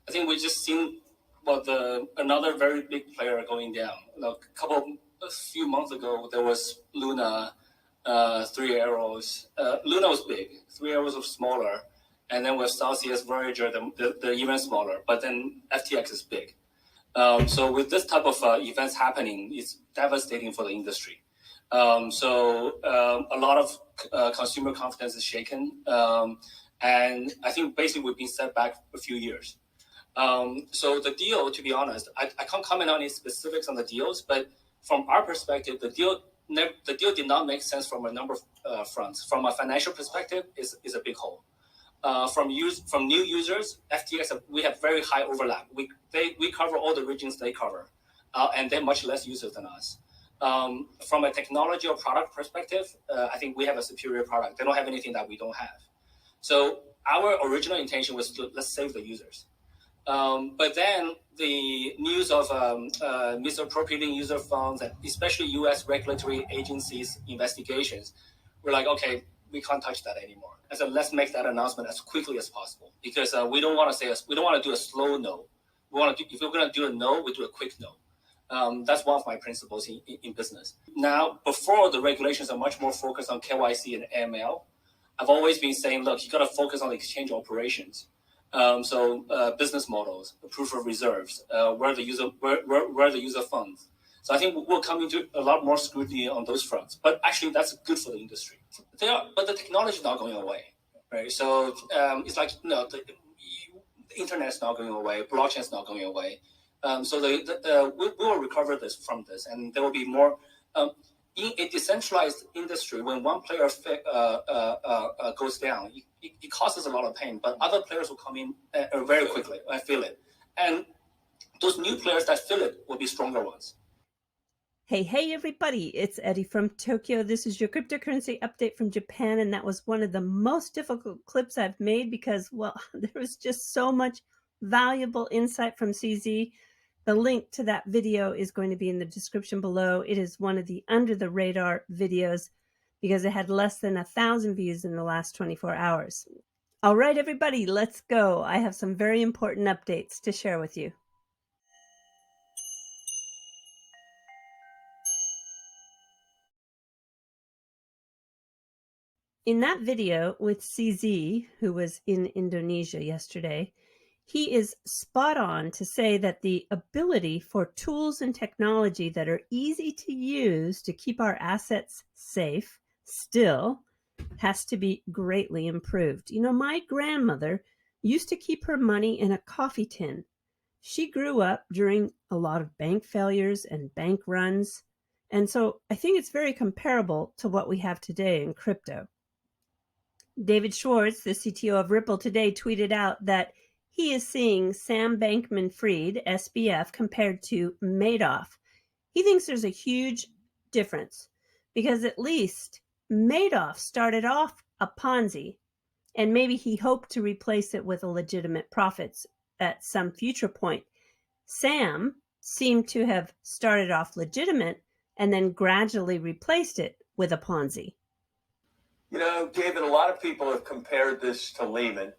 I think we just seen another very big player going down. A few months ago, there was Luna, Three Arrows. Luna was big. Three Arrows was smaller, and then with Celsius, Voyager, they're even smaller. But then FTX is big. So with this type of events happening, it's devastating for the industry. A lot of consumer confidence is shaken, and I think basically we've been set back a few years. So the deal, to be honest, I can't comment on any specifics on the deals, but from our perspective, the deal did not make sense from a number of fronts. From a financial perspective, is a big hole. From new users, FTX, we have very high overlap. We cover all the regions they cover, and they're much less users than us. From a technology or product perspective, I think we have a superior product. They don't have anything that we don't have. So our original intention was to let's save the users. But then the news of misappropriating user funds, and especially U.S. regulatory agencies' investigations, we're like, okay, we can't touch that anymore. And so let's make that announcement as quickly as possible, because we don't want to do a slow no. If we're going to do a no, we do a quick no. That's one of my principles in business. Now, before, the regulations are much more focused on KYC and AML. I've always been saying, look, you got to focus on the exchange operations. Business models, the proof of reserves, where the user funds. So I think we'll come into a lot more scrutiny on those fronts. But actually, that's good for the industry. But the technology is not going away, right? So it's like, the internet is not going away, blockchain is not going away. So we will recover from this, and there will be more. In a decentralized industry, when one player goes down, it causes a lot of pain, but other players will come in very quickly. I feel it. And those new players that feel it will be stronger ones. Hey, everybody. It's Eddie from Tokyo. This is your cryptocurrency update from Japan, and that was one of the most difficult clips I've made because, well, there was just so much valuable insight from CZ. The link to that video is going to be in the description below. It is one of the under the radar videos because it had less than 1,000 views in the last 24 hours. All right, everybody, let's go. I have some very important updates to share with you. In that video with CZ, who was in Indonesia yesterday, he is spot on to say that the ability for tools and technology that are easy to use to keep our assets safe still has to be greatly improved. You know, my grandmother used to keep her money in a coffee tin. She grew up during a lot of bank failures and bank runs. And so I think it's very comparable to what we have today in crypto. David Schwartz, the CTO of Ripple today, tweeted out that he is seeing Sam Bankman-Fried, SBF, compared to Madoff. He thinks there's a huge difference because at least Madoff started off a Ponzi, and maybe he hoped to replace it with a legitimate profits at some future point. Sam seemed to have started off legitimate and then gradually replaced it with a Ponzi. You know, David, a lot of people have compared this to Lehman.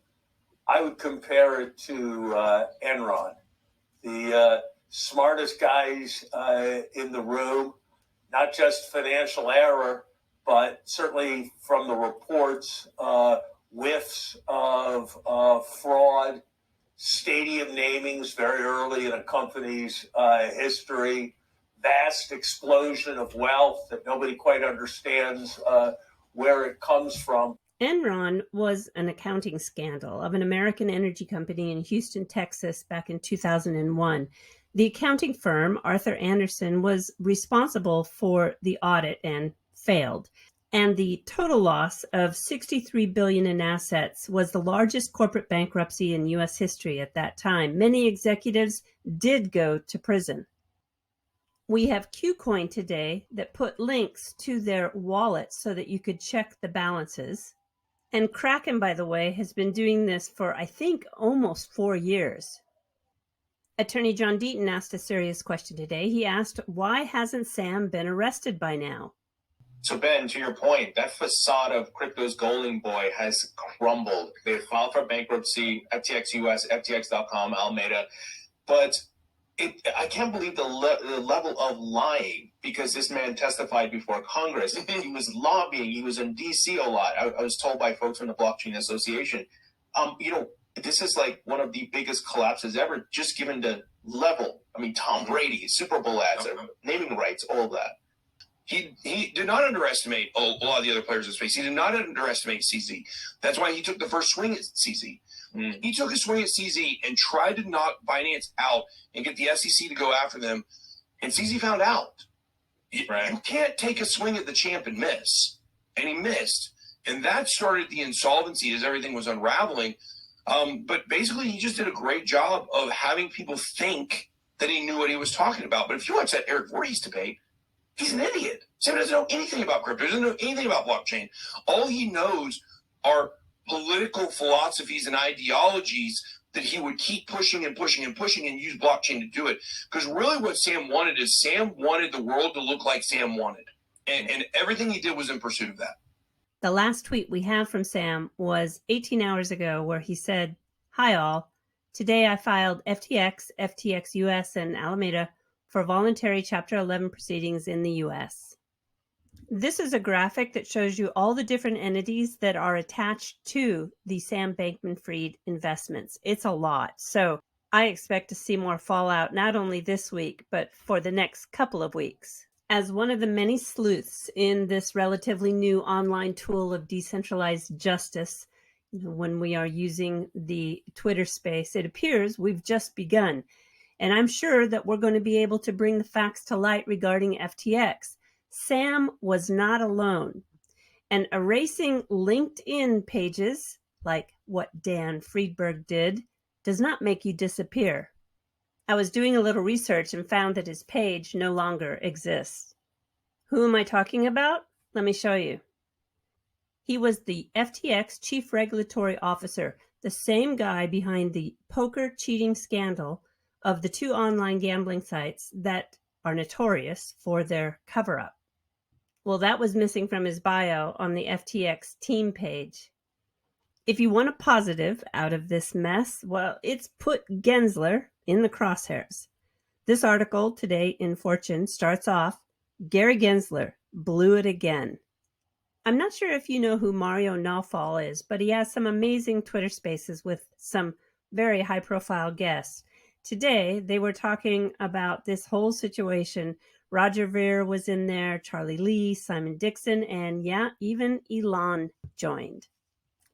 I would compare it to Enron. The smartest guys in the room, not just financial error, but certainly from the reports, whiffs of fraud, stadium namings very early in a company's history, vast explosion of wealth that nobody quite understands where it comes from. Enron was an accounting scandal of an American energy company in Houston, Texas, back in 2001. The accounting firm, Arthur Andersen, was responsible for the audit and failed. And the total loss of $63 billion in assets was the largest corporate bankruptcy in U.S. history at that time. Many executives did go to prison. We have KuCoin today that put links to their wallet so that you could check the balances. And Kraken, by the way, has been doing this for, I think, almost 4 years. Attorney John Deaton asked a serious question today. He asked, why hasn't Sam been arrested by now? So Ben, to your point, that facade of crypto's golden boy has crumbled. They filed for bankruptcy, FTX US, FTX.com, Alameda. But I can't believe the level of lying, because this man testified before Congress. He was lobbying. He was in D.C. a lot. I was told by folks from the Blockchain Association. This is like one of the biggest collapses ever, just given the level. I mean, Tom Brady, Super Bowl ads, naming rights, all of that. He did not underestimate a lot of the other players in space. He did not underestimate CZ. That's why he took the first swing at CZ. He took a swing at CZ and tried to knock Binance out and get the SEC to go after them. And CZ found out. Right. You can't take a swing at the champ and miss. And he missed. And that started the insolvency as everything was unraveling. But basically, he just did a great job of having people think that he knew what he was talking about. But if you watch that Eric Voorhees debate, he's an idiot. Sam doesn't know anything about crypto. Doesn't know anything about blockchain. All he knows are political philosophies and ideologies that he would keep pushing and pushing and pushing and use blockchain to do it. Because really what Sam wanted is Sam wanted the world to look like Sam wanted. And everything he did was in pursuit of that. The last tweet we have from Sam was 18 hours ago, where he said, "Hi all. Today I filed FTX, FTX US, and Alameda for voluntary Chapter 11 proceedings in the US." This is a graphic that shows you all the different entities that are attached to the Sam Bankman-Fried investments. It's a lot. So I expect to see more fallout, not only this week, but for the next couple of weeks. As one of the many sleuths in this relatively new online tool of decentralized justice, when we are using the Twitter space, it appears we've just begun. And I'm sure that we're going to be able to bring the facts to light regarding FTX. Sam was not alone. And erasing LinkedIn pages, like what Dan Friedberg did, does not make you disappear. I was doing a little research and found that his page no longer exists. Who am I talking about? Let me show you. He was the FTX Chief Regulatory Officer, the same guy behind the poker cheating scandal of the two online gambling sites that are notorious for their cover-up. Well, that was missing from his bio on the FTX team page. If you want a positive out of this mess, well, it's put Gensler in the crosshairs. This article today in Fortune starts off, "Gary Gensler blew it again." I'm not sure if you know who Mario Nawfal is, but he has some amazing Twitter spaces with some very high-profile guests. Today, they were talking about this whole situation. Roger Ver was in there, Charlie Lee, Simon Dixon, and yeah, even Elon joined.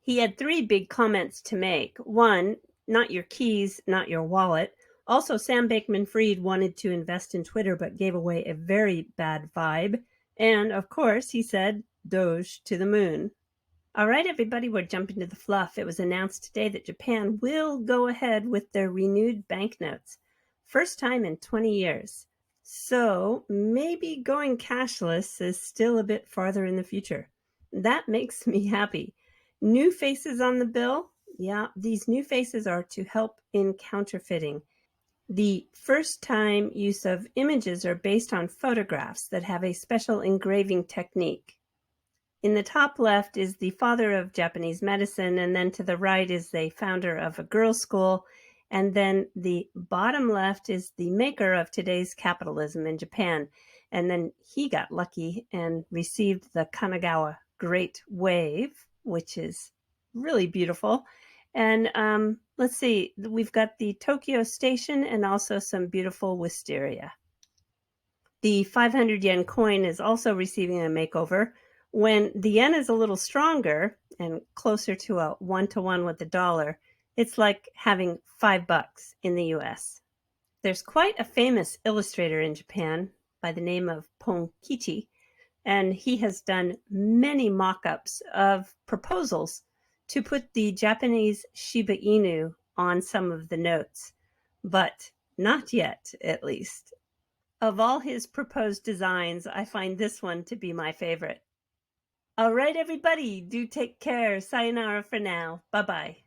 He had three big comments to make. One, not your keys, not your wallet. Also, Sam Bankman-Fried wanted to invest in Twitter but gave away a very bad vibe. And of course, he said, Doge to the moon. All right, everybody, we're jumping to the fluff. It was announced today that Japan will go ahead with their renewed banknotes. First time in 20 years. So maybe going cashless is still a bit farther in the future. That makes me happy. New faces on the bill? Yeah, these new faces are to help in counterfeiting. The first time use of images are based on photographs that have a special engraving technique. In the top left is the father of Japanese medicine, and then to the right is the founder of a girls' school, and then the bottom left is the maker of today's capitalism in Japan. And then he got lucky and received the Kanagawa Great Wave, which is really beautiful. And let's see, we've got the Tokyo Station and also some beautiful wisteria. The 500 yen coin is also receiving a makeover. When the yen is a little stronger and closer to a 1-to-1 with the dollar, it's like having $5 in the US. There's quite a famous illustrator in Japan by the name of Ponkichi, and he has done many mock-ups of proposals to put the Japanese Shiba Inu on some of the notes, but not yet, at least. Of all his proposed designs, I find this one to be my favorite. All right, everybody, do take care. Sayonara for now. Bye-bye.